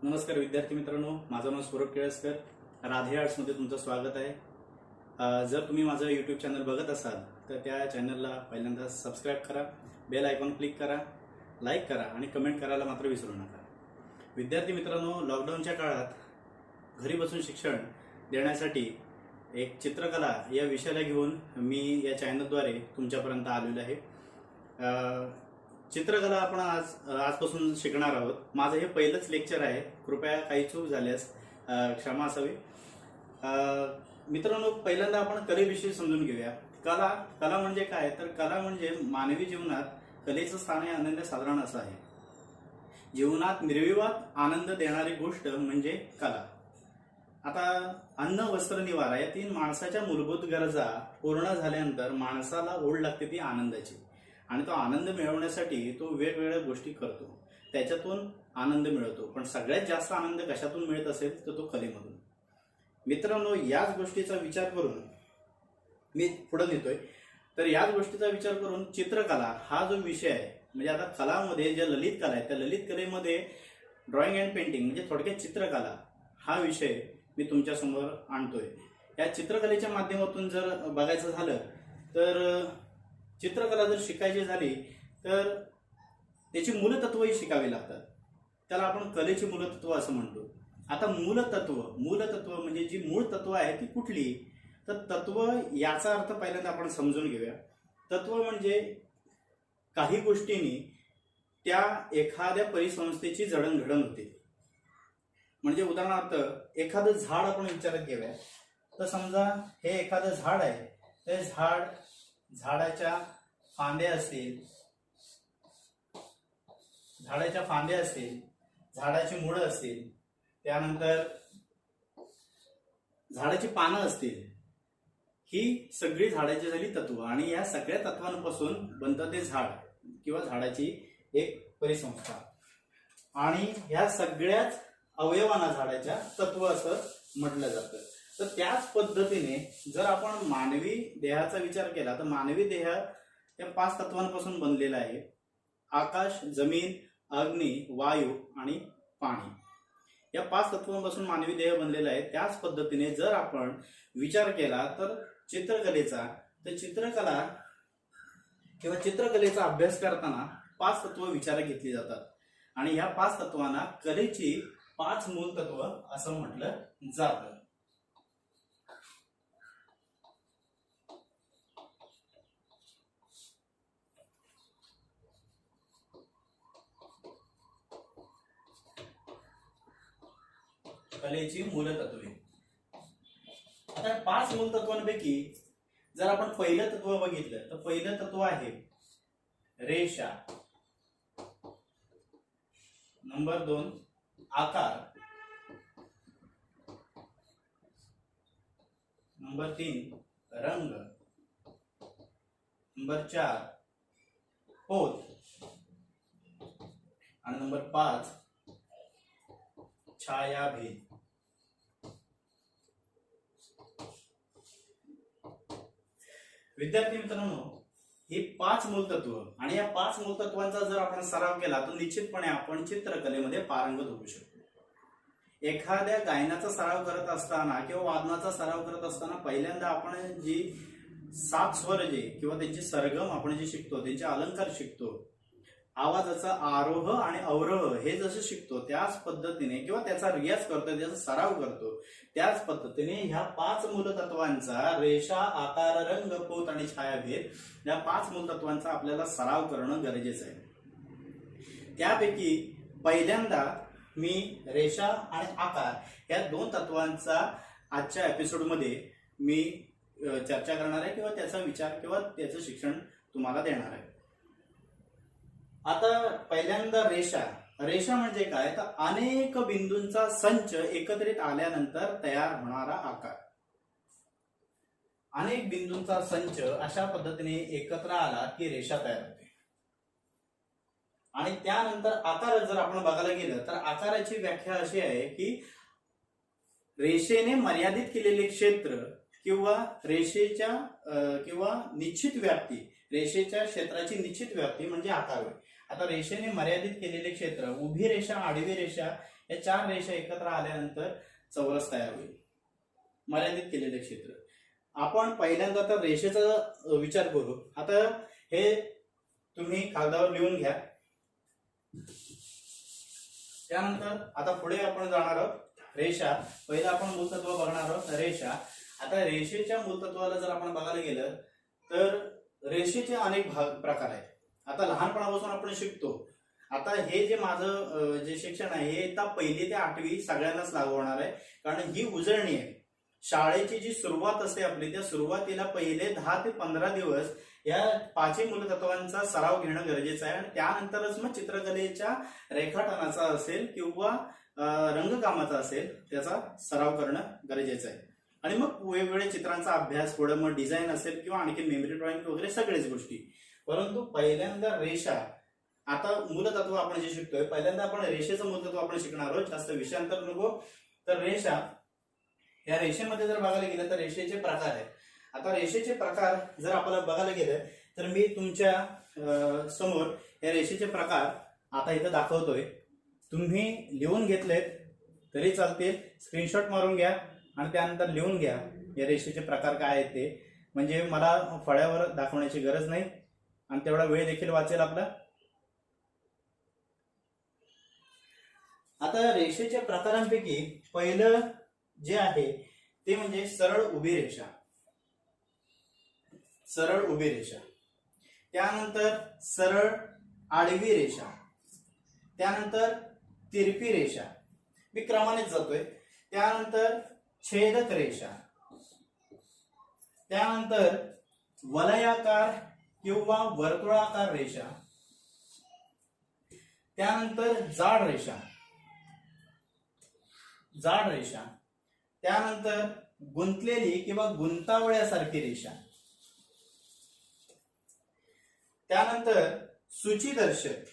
नमस्कार विद्यार्थी मित्रांनो, माझं नाव सौरभ केळसकर. राधे आर्ट्समध्ये तुमचं स्वागत आहे. जर तुम्ही माझं यूट्यूब चॅनल बघत असाल तर त्या चॅनलला पहिल्यांदा सबस्क्राईब करा, बेल आयकॉन क्लिक करा, लाईक करा आणि कमेंट करायला मात्र विसरू नका. विद्यार्थी मित्रांनो, लॉकडाऊनच्या काळात घरी बसून शिक्षण देण्यासाठी एक चित्रकला या विषयाला घेऊन मी या चॅनलद्वारे तुमच्यापर्यंत आलेलो आहे. चित्रकला आपण आजपासून शिकणार आहोत. माझं हे पहिलंच लेक्चर आहे, कृपया काही चूक झाल्यास क्षमा असावी. मित्रांनो, पहिल्यांदा आपण कलेविषयी समजून घेऊया. कला म्हणजे काय, तर कला म्हणजे मानवी जीवनात कलेचं स्थान हे अनन्यसाधारण असं आहे. जीवनात निर्विवाद आनंद देणारी गोष्ट म्हणजे कला. आता अन्न, वस्त्र, निवारा या तीन माणसाच्या मूलभूत गरजा पूर्ण झाल्यानंतर माणसाला ओढ लागते ती आनंदाची, आणि तो आनंद मिळवण्यासाठी तो वेगवेगळ्या गोष्टी करतो, त्याच्यातून आनंद मिळतो. पण सगळ्यात जास्त आनंद कशातून मिळत असेल तर तो कलेमधून. मित्रांनो, याच गोष्टीचा विचार करून मी पुढे नेतोय. तर याच गोष्टीचा विचार करून चित्रकला हा जो विषय आहे, म्हणजे आता कलामध्ये ज्या ललित कला आहे त्या ललित कलेमध्ये ड्रॉइंग अँड पेंटिंग म्हणजे थोडक्यात चित्रकला हा विषय मी तुमच्या समोर आणतोय. या चित्रकलेच्या माध्यमातून जर बघायचं झालं तर चित्रकला जर शिकायची झाली तर त्याची मूलतत्वही शिकावी लागतात. त्याला आपण कलेची मूलतत्व असं म्हणतो. आता मूलतत्व म्हणजे जी मूळ तत्व आहे ती कुठली, तर तत्व याचा अर्थ पहिल्यांदा आपण समजून घेऊया. तत्व म्हणजे काही गोष्टींनी त्या एखाद्या परिसंस्थेची जडणघडण होते. म्हणजे उदाहरणार्थ एखादं झाड आपण विचारात घेऊया. तर समजा हे एखादं झाड आहे, ते झाडाच्या फांद्या असतील, झाडाची मुळं असतील, त्यानंतर झाडाची पानं असतील. ही सगळी झाडाची झाली तत्व, आणि या सगळ्या तत्वांपासून बनतं ते झाड किंवा झाडाची एक परिसंस्था. आणि ह्या सगळ्याच अवयवांना झाडाच्या तत्व असं म्हटलं जातं. तर त्याच पद्धतीने जर आपण मानवी देहाचा विचार केला तर मानवी देह या 5 तत्वांपासून बनलेला आहे. आकाश, जमीन, अग्नी, वायू आणि पाणी. या 5 तत्वांपासून मानवी देह बनलेला आहे. त्याच पद्धतीने जर आपण विचार केला तर चित्रकलेचा अभ्यास करताना 5 तत्व विचारात घेतली जातात, आणि ह्या 5 तत्वांना कलेची 5 मूल तत्व असं म्हटलं जातं. कलेची मूलतत्वे. आता 5 मूलतत्वांपैकी जर आपण पहिलं तत्व बघितलं तर पहिलं तत्व आहे रेषा. नंबर 2 आकार. नंबर 3 रंग. नंबर 4 पोत. आणि नंबर 5 छायाभेद. विद्यार्थी मित्रांनो, ही 5 मूलतत्व, आणि या 5 मूलतत्वांचा जर आपण सराव केला तर निश्चितपणे आपण चित्रकलेमध्ये पारंगत होऊ शकतो. एखाद्या गायनाचा सराव करत असताना किंवा वादनाचा सराव करत असताना पहिल्यांदा आपण जी 7 स्वर किंवा त्यांचे सरगम आपण जे शिकतो, त्यांचे अलंकार शिकतो, आवाजाचा आरोह आणि अवरोह हे जसं शिकतो त्याच पद्धतीने, किंवा त्याचा रियाज करतो, त्याचा सराव करतो, त्याच पद्धतीने ह्या 5 मूलतत्वांचा रेषा, आकार, रंग, पोत आणि छायाभेद या 5 मूलतत्वांचा आपल्याला सराव करणं गरजेचं आहे. त्यापैकी पहिल्यांदा मी रेषा आणि आकार या 2 तत्वांचा आजच्या एपिसोडमध्ये मी चर्चा करणार आहे, किंवा त्याचा विचार किंवा त्याचं शिक्षण तुम्हाला देणार आहे. आता पहिल्यांदा रेषा म्हणजे काय, तर अनेक बिंदूंचा संच एकत्रित आल्यानंतर तयार होणारा आकार. अनेक बिंदूंचा संच अशा पद्धतीने एकत्र आला की रेषा तयार होते. आणि त्यानंतर आकार जर आपण बघायला गेलं तर आकाराची व्याख्या अशी आहे की रेषेने मर्यादित केलेले क्षेत्र किंवा रेषेच्या किंवा निश्चित व्याप्ती, रेषेच्या क्षेत्राची निश्चित व्याप्ती म्हणजे आकार होय. आता रेषेने मर्यादित केलेले क्षेत्र, उभी रेषा, आडवी रेषा या 4 रेषा एकत्र आल्यानंतर चौरस तयार होईल. मर्यादित केलेले क्षेत्र. आपण पहिल्यांदा तर रेषेचा विचार करू. आता हे तुम्ही कागदावर लिहून घ्या. त्यानंतर आता पुढे आपण जाणार आहोत. रेषा, पहिला आपण मूलतत्व बघणार आहोत. रेषा. आता रेषेच्या मूलतत्वाला जर आपण बघायला गेलं तर रेषेचे अनेक प्रकार आहेत. आता लहानपणापासून आपण शिकतो. आता हे जे माझं जे शिक्षण आहे हे आता 1ली ते 8वी सगळ्यांनाच लागू होणार आहे, कारण ही उजळणी आहे. शाळेची जी सुरुवात असते आपली, त्या सुरुवातीला पहिले 10 ते 15 दिवस या 5 मूलतत्वांचा सराव घेणं गरजेचं आहे, आणि त्यानंतरच मग चित्रकलेच्या रेखाटनाचा असेल किंवा रंगकामाचा असेल त्याचा सराव करणं गरजेचं आहे. आणि मग वेगवेगळ्या चित्रांचा अभ्यास, पुढे मग डिझाईन असेल किंवा आणखी मेमरी ड्रॉइंग वगैरे सगळेच गोष्टी. परंतु पहिल्यांदा रेषा, आता मूलतत्व आपण जे शिकतोय पहिल्यांदा आपण रेषेचं मूलतत्व आपण शिकणार आहोत, जास्त विषयांतर नको. तर रेषा, या रेषेमध्ये जर बघायला गेलं तर रेषेचे प्रकार आहेत. आता रेषेचे प्रकार जर आपल्याला बघायला गेलं तर मी तुमच्या समोर या रेषेचे प्रकार आता इथं दाखवतोय. तुम्ही लिहून घेतलेत तरी चालतील, स्क्रीनशॉट मारून घ्या आणि त्यानंतर लिहून घ्या या रेषेचे प्रकार काय आहेत ते, म्हणजे मला फळ्यावर दाखवण्याची गरज नाही आणि तेवढा वेळ देखील वाचेल आपला. आता रेषेच्या प्रकारांपैकी पहिलं जे आहे ते म्हणजे सरळ उभी रेषा. सरळ उभी रेषा, त्यानंतर सरळ आडवी रेषा, त्यानंतर तिरपी रेषा, मी क्रमानेच जातोय. त्यानंतर छेदक रेषा, त्यानंतर वलयाकार किंवा वर्तुळाकार रेषा, त्यानंतर जाड रेषा, जाड रेषा, त्यानंतर गुंतलेली किंवा गुंतावळ्यासारखी रेषा, त्यानंतर सूचीदर्शक,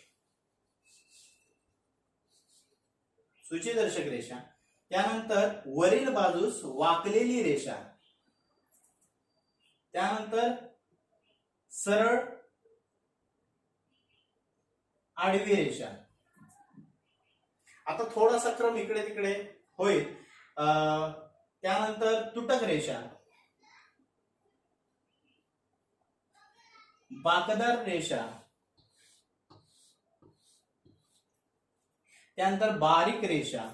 सूचीदर्शक रेषा, त्यानंतर वरील बाजूस वाकलेली रेषा, त्यानंतर सरळ आडवी रेषा. आता थोडासा क्रम इकडे तिकडे होईल. त्यानंतर तुटक रेषा, बाकदार रेषा, त्यानंतर बारीक रेषा,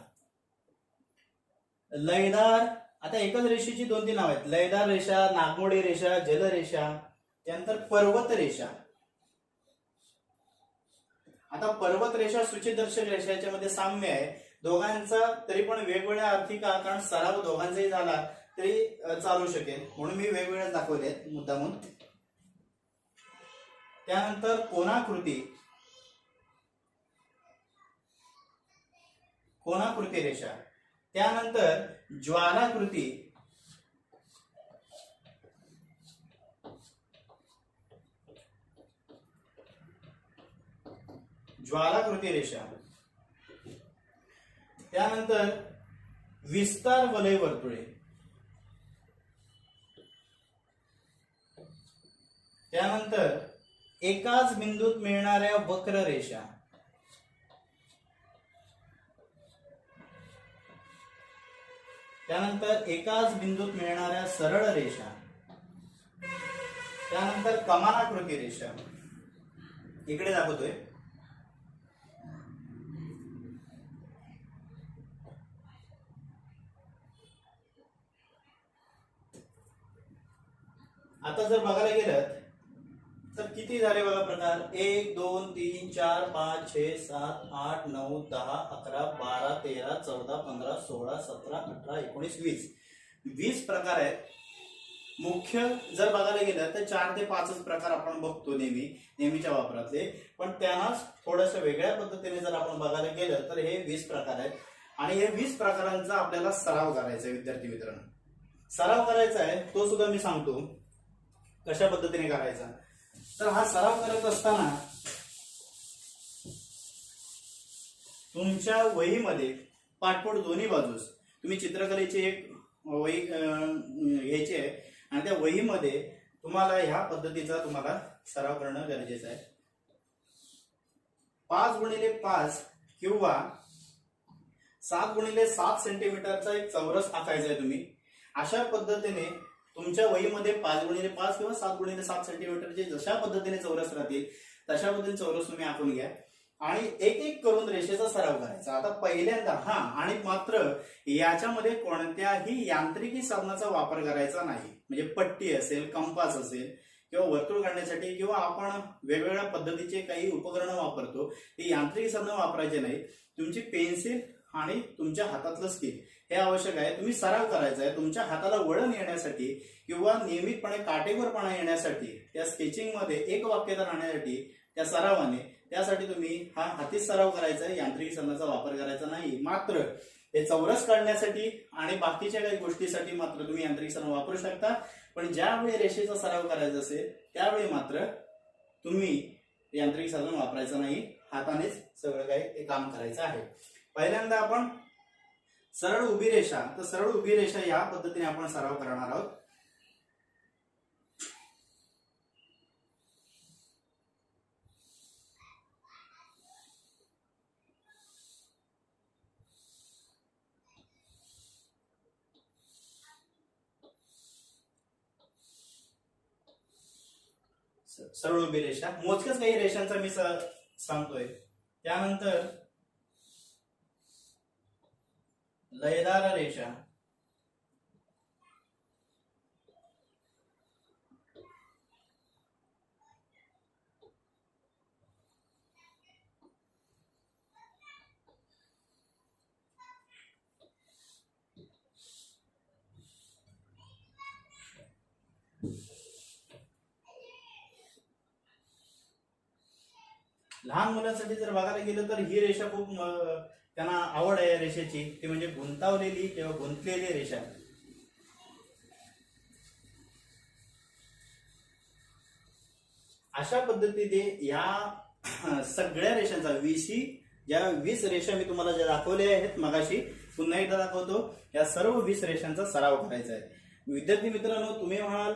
लयदार. आता एकच रेषेची 2-3 नाव आहेत. लयदार रेषा, नागमोडी रेषा, जलरेषा, त्यानंतर पर्वत रेषा. आता पर्वत रेषा, सूचीदर्शक रेषा याच्यामध्ये साम्य आहे दोघांचा, तरी पण वेगवेगळ्या अर्थी का, कारण सराव दोघांचाही झाला तरी चालू शकेल म्हणून मी वेगवेगळ्या दाखवलेत मुद्दामून. त्यानंतर कोणाकृती, कोणाकृती रेषा, त्यानंतर ज्वालाकृती, ज्वालाकृती रेषा, त्यानंतर विस्तार वलय वर्तुळे, त्यानंतर एकाच बिंदूत मिळणाऱ्या वक्र रेषा, त्यानंतर एकाच बिंदूत मिळणाऱ्या सरळ रेषा, त्यानंतर कमानाकृती रेषा. इकडे दाखवतोय. आता जर बघायला गेलं तर किती झाले बघा प्रकार. 1 2 3 4 5 6 7 8 9 10 11 12 13 14 15 16 17 18 19 20 20 प्रकार आहेत. मुख्य जर बघायला गेलं तर 4 ते 5च प्रकार आपण बघतो नेहमीच्या वापरातले, पण त्यांनाच थोडस वेगळ्या पद्धतीने जर आपण बघायला गेलं तर हे 20 प्रकार आहेत. आणि हे 20 प्रकारांचा आपल्याला सराव करायचा आहे. विद्यार्थी मित्रांनो, सराव करायचा आहे तो सुद्धा मी सांगतो कशा पद्धतीने करायचा. तर हा सराव करत असताना तुमच्या वहीमध्ये पाठपोट दोन्ही बाजूस तुम्ही चित्रकलेची एक वही घ्यायची आहे आणि त्या वहीमध्ये तुम्हाला ह्या पद्धतीचा तुम्हाला सराव करणं गरजेचं आहे. 5x5 किंवा 7x7 सेंटीमीटरचा एक चौरस आखायचा आहे तुम्ही. अशा पद्धतीने तुमच्या वहीमध्ये 5x5 किंवा 7x7 सेंटीमीटरचे जशा पद्धतीने चौरस राहतील तशा पद्धतीने चौरस तुम्ही आखून घ्या आणि एक एक करून रेषेचा सराव करायचा. आता पहिल्यांदा आणि मात्र याच्यामध्ये कोणत्याही यांत्रिकी साधनाचा वापर करायचा नाही. म्हणजे पट्टी असेल, कंपास असेल किंवा वर्तुळ काढण्यासाठी किंवा आपण वेगवेगळ्या पद्धतीचे काही उपकरणं वापरतो ती यांत्रिकी साधनं वापरायचे नाही. तुमची पेन्सिल आणि तुमच्या हातातलं स्केल हे आवश्यक आहे. तुम्ही सराव करायचा आहे. तुमच्या हाताला वळण येण्यासाठी किंवा नियमितपणे काटेकोरपणा येण्यासाठी, त्या स्केचिंग मध्ये एक वाक्यता राहण्यासाठी, त्या सरावाने, त्यासाठी तुम्ही हा हाती सराव करायचा आहे. यांत्रिकी साधनाचा वापर करायचा नाही. मात्र हे चौरस काढण्यासाठी आणि बाकीच्या काही गोष्टीसाठी मात्र तुम्ही यांत्रिक साधन वापरू शकता. पण ज्यावेळी रेषेचा सराव करायचा असेल त्यावेळी मात्र तुम्ही यांत्रिक साधन वापरायचं नाही. हातानेच सगळं काही काम करायचं आहे. पहिल्यांदा आपण सरळ उभी रेषा, तर सरळ उभी रेषा या पद्धतीने आपण सराव करणार आहोत. सरळ उभी रेषा, मोजक्याच काही रेषांचा मी सांगतोय. त्यानंतर लयदार रेषा, लहान मुलांसाठी जर बघायला गेलं तर ही रेषा खूप त्यांना आवड आहे रेषेची, ती म्हणजे गुंतावलेली किंवा गुंतलेली रेषा. अशा पद्धतीने या सगळ्या रेषांचा ज्या 20 रेषा मी तुम्हाला ज्या दाखवल्या आहेत मगाशी, पुन्हा एकदा दाखवतो. या सर्व 20 रेषांचा सराव करायचा आहे. विद्यार्थी मित्रांनो, तुम्ही म्हणाल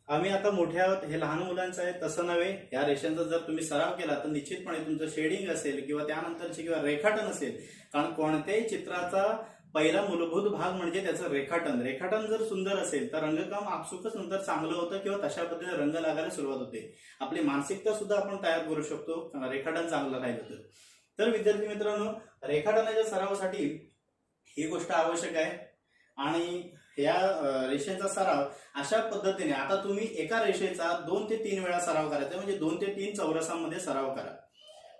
आम्ही आता मोठे आहोत, हे लहान मुलांचं आहे. तसं नव्हे. या रेषांचा जर तुम्ही सराव केला तर निश्चितपणे तुमचं शेडिंग असेल किंवा त्यानंतरचे किंवा रेखाटन असेल, कारण कोणत्याही चित्राचा पहिला मूलभूत भाग म्हणजे त्याचं रेखाटन. रेखाटन जर सुंदर असेल तर रंगकाम आपसुकच नंतर चांगलं होतं किंवा तशा पद्धतीने रंग लागायला सुरुवात होते. आपली मानसिकता सुद्धा आपण तयार करू शकतो रेखाटन चांगलं राहिलं तर. विद्यार्थी मित्रांनो, रेखाटनाच्या सरावासाठी ही गोष्ट आवश्यक आहे. आणि या रेषेचा सराव अशा पद्धतीने, आता तुम्ही एका रेषेचा 2 ते 3 वेळा सराव करायचा, म्हणजे 2 ते 3 चौरसांमध्ये सराव करा.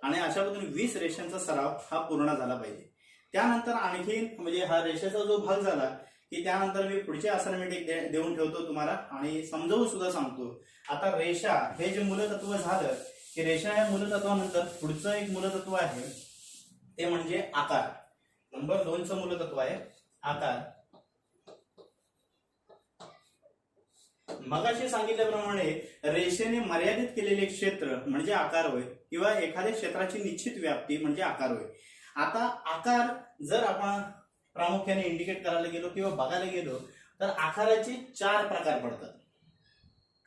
आणि अशा पद्धतीने 20 रेषांचा सराव हा पूर्ण झाला पाहिजे. त्यानंतर आणखी म्हणजे हा रेषेचा जो भाग झाला की त्यानंतर मी पुढचे असाइनमेंट एक देऊन ठेवतो तुम्हाला आणि समजावून सुद्धा सांगतो. आता रेषा हे जे मूलतत्व झालं की रेषा या मूलतत्वानंतर पुढचं एक मूलतत्व आहे ते म्हणजे आकार. नंबर 2चं मूलतत्व आहे आकार. मगाशी सांगितल्याप्रमाणे रेषेने मर्यादित केलेले क्षेत्र म्हणजे आकार होय किंवा एखाद्या क्षेत्राची निश्चित व्याप्ती म्हणजे आकार होय. आता आकार जर आपण प्रामुख्याने इंडिकेट करायला गेलो किंवा बघायला गेलो तर आकाराचे 4 प्रकार पडतात.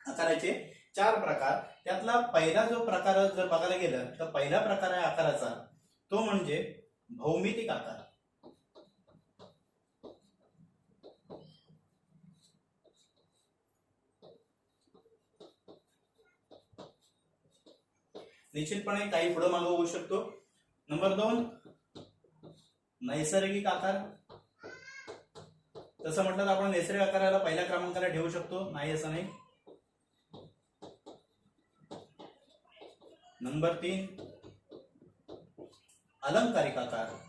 आकाराचे 4 प्रकार. त्यातला पहिला जो प्रकार जर बघायला गेलं तर पहिला प्रकार आहे आकाराचा, तो म्हणजे भौमितिक आकार. निश्चितपणे काही पुढे मागे होऊ शकतो. नंबर 2 नैसर्गिक आकार. तसं म्हटलं तर आपण नैसर्गिक आकाराला पहिल्या क्रमांकाला ठेवू शकतो, नाही असं नाही. नंबर 3 अलंकारिक आकार.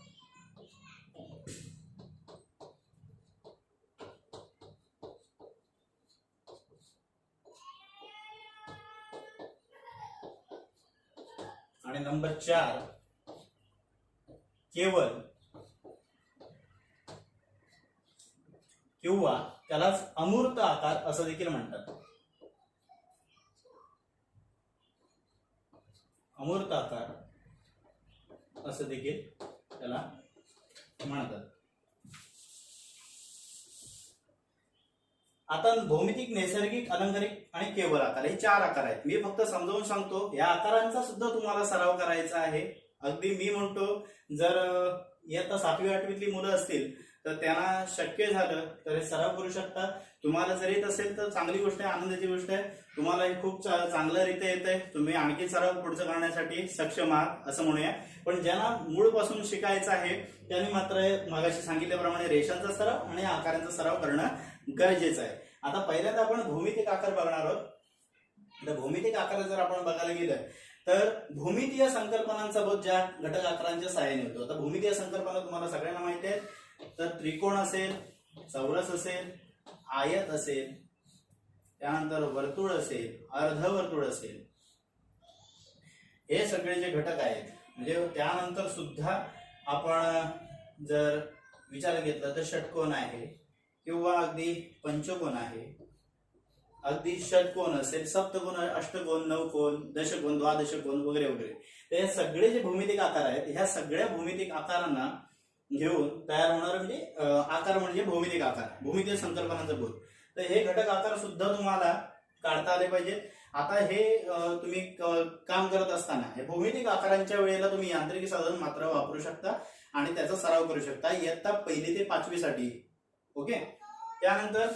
आणि नंबर 4 केवल किंवा त्यालाच अमूर्त आकार असं देखील म्हणतात. अमूर्त आकार असं देखील त्याला म्हणतात. आता भौमितिक, नैसर्गिक, अलंकारिक आणि केवल आकार हे 4 आकार आहेत. मी फक्त समजावून सांगतो. या आकारांचा सुद्धा तुम्हाला सराव करायचा आहे अगदी मी म्हणतो जर इयत्ता 7वी-8वीतली मुलं असतील तर त्यांना शक्य झालं तर हे सराव करू शकता. तुम्हाला जर येत असेल तर चांगली गोष्ट आहे, आनंदाची गोष्ट आहे. तुम्हाला हे खूप चांगल्यारीत्या येत आहे. तुम्ही आणखी सराव पुढचं करण्यासाठी सक्षम आहात असं म्हणूया. पण ज्यांना मूळपासून शिकायचं आहे त्यांनी मात्र मगाशी सांगितल्याप्रमाणे रेषांचा सराव आणि आकारांचा सराव करणं गरजेचं आहे. आता पहिल्यांदा आपण भौमितिक आकार बघणार आहोत. तर भौमितिक आकार जर आपण बघायला गेलं तर भूमितीय संकल्पनांचा बोध ज्या घटक आकारांच्या सहाय्याने होतो. आता भूमितीय संकल्पना तुम्हाला सगळ्यांना माहिती आहे. तर त्रिकोण असेल, चौरस असेल, आयत असेल, त्यानंतर वर्तुळ असेल, अर्धवर्तुळ असेल, हे सगळे जे घटक आहेत. म्हणजे त्यानंतर सुद्धा आपण जर विचार घेतला तर षटकोन आहे किंवा अगदी पंचकोन आहे, अगदी षटकोन असेल, सप्तकोन, अष्टकोन, नवकोन, दशकोन, द्वादशकोन वगैरे वगैरे. तर हे सगळे जे भौमितिक आकार आहेत ह्या सगळ्या भौमितिक आकारांना घेऊन तयार होणार म्हणजे आकार म्हणजे भौमितिक आकार, भूमितीय संकल्पनांचा बोध. तर हे घटक आकार सुद्धा तुम्हाला काढता आले पाहिजेत. आता हे तुम्ही काम करत असताना हे भौमितिक आकारांच्या वेळेला तुम्ही यांत्रिकी साधन मात्र वापरू शकता आणि त्याचा सराव करू शकता इयत्ता 1ली ते 5वी साठी. ओके. त्यानंतर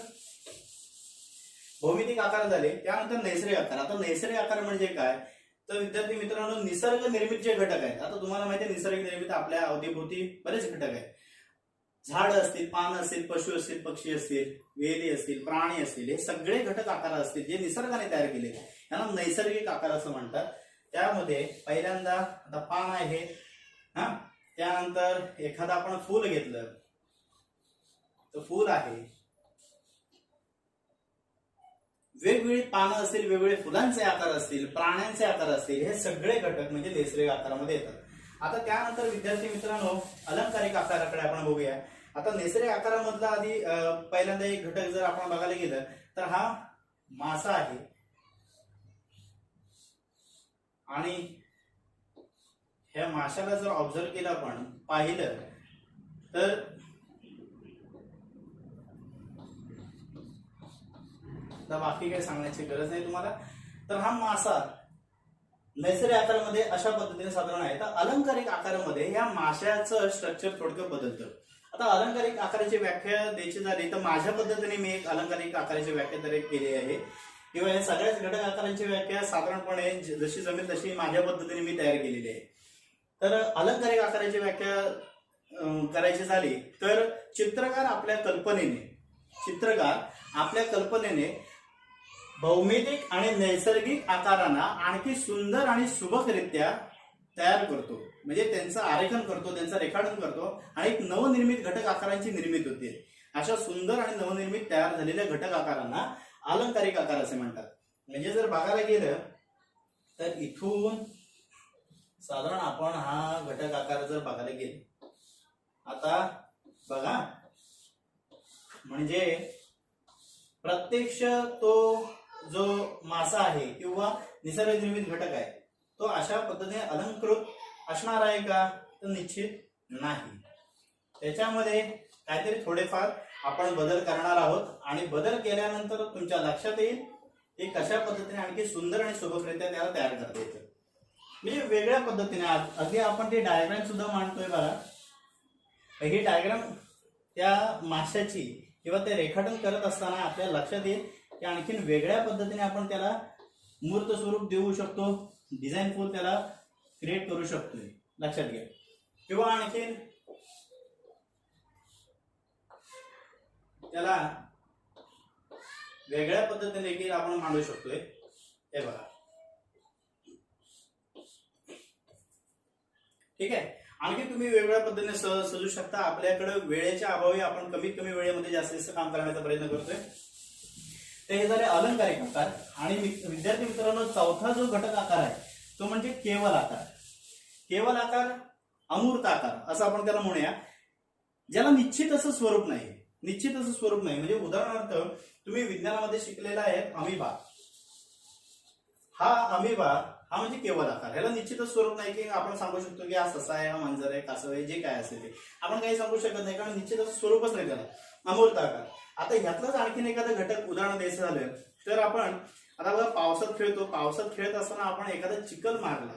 भौमितिक आकार झाले. त्यानंतर नैसर्गिक आकार. आता नैसर्गिक आकार म्हणजे काय तर विद्यार्थी मित्रांनो निसर्ग निर्मित जे घटक आहेत. आता तुम्हाला माहिती आहे निसर्ग निर्मित आपल्या अवतीभोवती बरेच घटक आहेत. झाड असतील, पान असतील, पशु असतील, पक्षी असतील, वेली असतील, प्राणी असतील, हे सगळे घटक आकार असतील जे निसर्गाने तयार केले यांना नैसर्गिक आकार असं म्हणतात. त्यामध्ये पहिल्यांदा आता पान आहे, त्यानंतर एखादा आपण फूल घेतलं तर फूल आहे, वेगवेगळी पानं असतील, वेगवेगळे फुलांचे आकार असतील, प्राण्यांचे आकार असतील, हे सगळे घटक म्हणजे नैसर्गिक आकारामध्ये येतात. आता त्यानंतर विद्यार्थी मित्रांनो अलंकारिक आकाराकडे आपण बघूया. आता नैसर्गिक आकारामधला आधी पहिल्यांदा एक घटक जर आपण बघायला गेलं तर हा मासा आहे आणि ह्या माशाला जर ऑब्झर्व केलं आपण पाहिलं तर बाकी काही सांगण्याची गरज नाही तुम्हाला. तर हा मासा नैसर्गिक आकारामध्ये अशा पद्धतीने साधारण आहे. तर अलंकारिक आकारामध्ये या माशाचं स्ट्रक्चर थोडक्यात बदलतं. आता अलंकारिक आकाराची व्याख्या द्यायची झाली तर माझ्या पद्धतीने मी एक अलंकारिक आकाराची व्याख्या तरी केली आहे किंवा या सगळ्याच घटक आकारांची व्याख्या साधारणपणे जशी जमेल तशी माझ्या पद्धतीने मी तयार केलेली आहे. तर अलंकारिक आकाराची व्याख्या करायची झाली तर चित्रकार आपल्या कल्पनेने भौमितिक आणि नैसर्गिक आकारांना आणखी सुंदर आणि सुबकरित्या तयार करतो. म्हणजे त्यांचं आरेखन करतो, त्यांचं रेखाटन करतो आणि एक नवनिर्मित घटक आकारांची निर्मिती होते. अशा सुंदर आणि नवनिर्मित तयार झालेल्या घटक आकारांना अलंकारिक आकार असे म्हणतात. म्हणजे जर बघायला गेलं तर इथून साधारण आपण हा घटक आकार जर बघायला गेले, आता बघा म्हणजे प्रत्यक्ष तो जो मासा आहे किंवा निसर्ग निर्मित घटक आहे तो अशा पद्धतीने अलंकृत असणार आहे का तर निश्चित नाही. त्याच्यामध्ये काहीतरी थोडेफार आपण बदल करणार आहोत आणि बदल केल्यानंतर तुमच्या लक्षात येईल की कशा पद्धतीने आणखी सुंदर आणि सुबकरित्या त्याला तयार करता येतं. म्हणजे वेगळ्या पद्धतीने अगदी आपण ते डायग्राम सुद्धा मांडतोय बघा. ही डायग्राम त्या माशाची किंवा ते रेखाटन करत असताना आपल्या लक्षात येईल की आणखीन वेगळ्या पद्धतीने आपण त्याला मूर्त स्वरूप देऊ शकतो, डिझाईनफुल त्याला क्रिएट करू शकतोय, लक्षात घ्या. किंवा आणखीन त्याला वेगळ्या पद्धतीने देखील आपण मांडू शकतोय. हे बघा, ठीक आहे. आणखी तुम्ही वेगवेगळ्या पद्धतीने सजू शकता. आपल्याकडे वेळेच्या अभावी आपण कमीत कमी वेळेमध्ये जास्त काम करण्याचा प्रयत्न करतोय. ते हे झाले अलंकारिक आकार. आणि विद्यार्थी मित्रांनो चौथा जो घटक आकार आहे तो म्हणजे केवल आकार. केवल आकार, अमूर्त आकार असं आपण त्याला म्हणूया, ज्याला निश्चित असं स्वरूप नाही. निश्चित असं स्वरूप नाही म्हणजे उदाहरणार्थ तुम्ही विज्ञानामध्ये शिकलेला आहे अमिबा. हा अमिबा हा म्हणजे केवल आकार. ह्याला निश्चितच स्वरूप नाही की आपण सांगू शकतो की हा ससा आहे, हा मांजर आहे, कासव आहे, जे काय असेल ते आपण काही सांगू शकत नाही कारण निश्चितच स्वरूपच नाही त्याला. अमूर्त आकार. आता ह्यातलंच आणखीन एखादं घटक उदाहरण द्यायचं झालं तर आपण आता बघा पावसात खेळतो. पावसात खेळत असताना आपण एखादा चिखल मारला,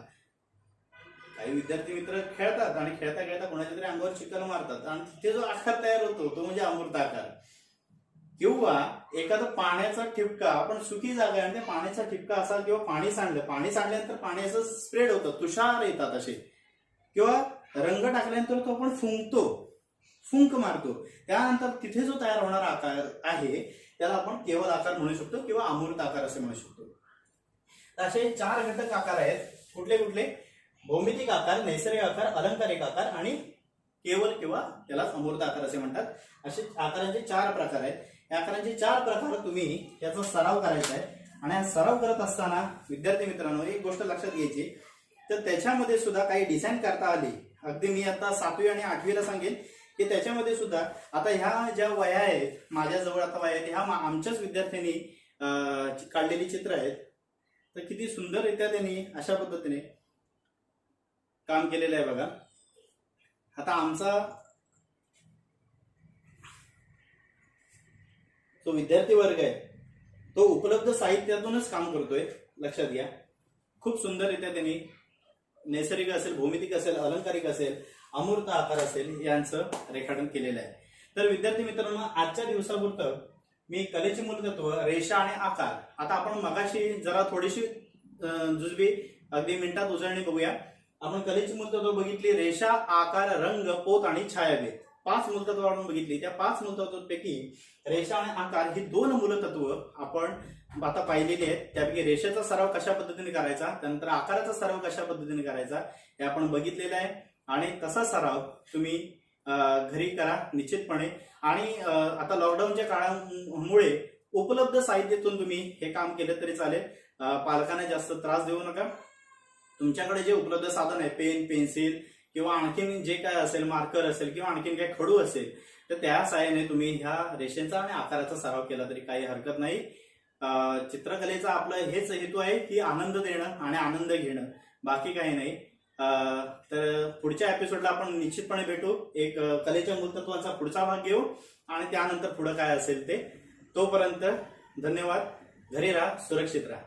काही विद्यार्थी मित्र खेळतात आणि खेळता खेळता कोणाच्या तरी अंगावर चिखल मारतात आणि तिथे जो आकार तयार होतो तो म्हणजे अमूर्त आकार. किंवा एखादा पाण्याचा ठिपका, आपण सुकी जागा आहे आणि त्या पाण्याचा ठिपका असा, किंवा पाणी सांडल्यानंतर पाणी असं स्प्रेड होतं, तुषार येतात असे, किंवा रंग टाकल्यानंतर तो आपण फुंक मारतो, त्यानंतर तिथे जो तयार होणारा आकार आहे त्याला आपण केवल आकार म्हणू शकतो किंवा अमूर्त आकार असे म्हणू शकतो. असे 4 घटक आकार आहेत. कुठले कुठले? भौमितिक आकार, नैसर्गिक आकार, अलंकारिक आकार आणि केवल किंवा त्याला अमूर्त आकार असे म्हणतात. असे आकारांचे 4 प्रकार आहेत. या आकारांचे 4 प्रकार तुम्ही याचा सराव करायचा आहे. आणि हा सराव करत असताना विद्यार्थी मित्रांनो एक गोष्ट लक्षात घ्यायची, तर त्याच्यामध्ये सुद्धा काही डिझाईन करता आली. अगदी मी आता 7वी आणि 8वीला सांगेन की त्याच्यामध्ये सुद्धा आता ह्या ज्या वया आहेत, माझ्याजवळ आता वया आहेत, ह्या आमच्याच विद्यार्थ्यांनी काढलेली चित्र आहेत. तर किती सुंदररित्या त्यांनी अशा पद्धतीने काम केलेलं आहे बघा. आता आमचा जो विद्यार्थी वर्ग आहे तो उपलब्ध साहित्यातूनच काम करतोय, लक्षात घ्या. खूप सुंदररित्या त्यांनी नैसर्गिक असेल, भौमितिक असेल, अलंकारिक असेल, अमूर्त आकार असेल यांचं रेखाटन केलेलं आहे. तर विद्यार्थी मित्रांनो आजच्या दिवसापुरतं मी कलेची मूलतत्व, रेषा आणि आकार, आता आपण मगाशी जरा थोडीशी जुजबी अगदी मिनिटात उजळणी बघूया. आपण कलेची मूलतत्व बघितली, रेषा, आकार, रंग, पोत आणि छायाभेद, 5 मूलतत्व आपण बघितली. त्या 5 मूलतत्वांपैकी रेषा आणि आकार ही 2 मूलतत्व आपण आता पाहिलेली आहेत. त्यापैकी रेषेचा सराव कशा पद्धतीने करायचा, त्यानंतर आकाराचा सराव कशा पद्धतीने करायचा हे आपण बघितलेलं आहे. आणि तसा सराव तुम्ही घरी करा निश्चितपणे. आणि आता लॉकडाऊनच्या काळामुळे उपलब्ध साहित्यातून तुम्ही हे काम केलं तरी चालेल. पालकांना जास्त त्रास देऊ नका. तुमच्याकडे जे उपलब्ध साधन आहे, पेन, पेन्सिल किंवा आणखीन जे काय असेल, मार्कर असेल किंवा आणखीन काही खडू असेल, तर त्या साहाय्याने तुम्ही ह्या रेषेचा आणि आकाराचा सराव केला तरी काही हरकत नाही. चित्रकलेचा आपलं हेच हेतू आहे की आनंद देणं आणि आनंद घेणं, बाकी काही नाही. तर पुढच्या एपिसोडला आपण निश्चितपणे भेटू. एक कलेच्या मूलतत्वाचा पुढचा भाग घेऊ आणि त्यानंतर पुढे काय असेल ते. तोपर्यंत धन्यवाद. घरी राहा, सुरक्षित राहा.